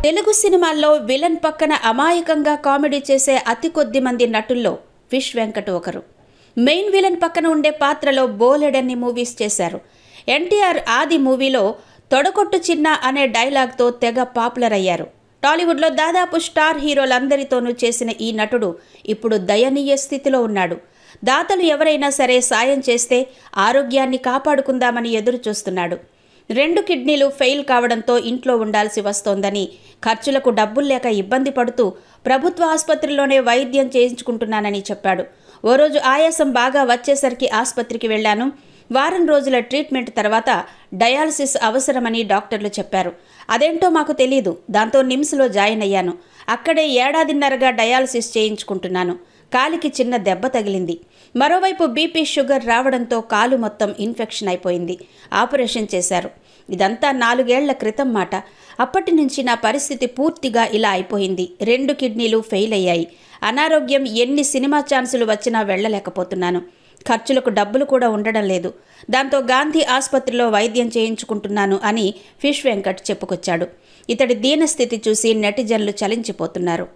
తెలుగు సినిమాల్లో విలన్ పక్కన అమాయకంగా కామెడీ చేసే అతి కొద్ది మంది నటుల్లో ఫిష్ వెంకట్ ఒకరు. మెయిన్ విలన్ పక్కన ఉండే పాత్రలో బోలెడన్ని మూవీస్ చేశారు. ఎన్టీఆర్ ఆది మూవీలో తొడకొట్టు చిన్న అనే డైలాగ్తో తెగ పాపులర్ అయ్యారు. టాలీవుడ్లో దాదాపు స్టార్ హీరోలందరితోనూ చేసిన ఈ నటుడు ఇప్పుడు దయనీయ స్థితిలో ఉన్నాడు. దాతలు ఎవరైనా సరే సాయం చేస్తే ఆరోగ్యాన్ని కాపాడుకుందామని ఎదురు చూస్తున్నాడు. 2 కిడ్నీలు ఫెయిల్ కావడంతో ఇంట్లో ఉండాల్సి వస్తోందని, ఖర్చులకు డబ్బులు లేక ఇబ్బంది పడుతూ ప్రభుత్వ ఆసుపత్రిలోనే వైద్యం చేయించుకుంటున్నానని చెప్పాడు. ఓ రోజు ఆయాసం బాగా వచ్చేసరికి ఆసుపత్రికి వెళ్లాను. వారం రోజుల ట్రీట్మెంట్ తర్వాత డయాలసిస్ అవసరమని డాక్టర్లు చెప్పారు. అదేంటో మాకు తెలీదు. దాంతో నిమ్స్లో జాయిన్ అయ్యాను. అక్కడే 1.5 ఏళ్లుగా డయాలసిస్ చేయించుకుంటున్నాను. కాలికి చిన్న దెబ్బ తగిలింది. మరోవైపు బీపీ, షుగర్ రావడంతో కాలు మొత్తం ఇన్ఫెక్షన్ అయిపోయింది. ఆపరేషన్ చేశారు. ఇదంతా 4 ఏళ్ల క్రితం మాట. అప్పటి నుంచి నా పరిస్థితి పూర్తిగా ఇలా అయిపోయింది. 2 కిడ్నీలు ఫెయిల్ అయ్యాయి. అనారోగ్యం, ఎన్ని సినిమా ఛాన్సులు వచ్చినా వెళ్లలేకపోతున్నాను. ఖర్చులకు డబ్బులు కూడా ఉండడం లేదు. దాంతో గాంధీ ఆసుపత్రిలో వైద్యం చేయించుకుంటున్నాను అని ఫిష్ వెంకట్ చెప్పుకొచ్చాడు. ఇతడి దీనస్థితి చూసి నెటిజన్లు చలించిపోతున్నారు.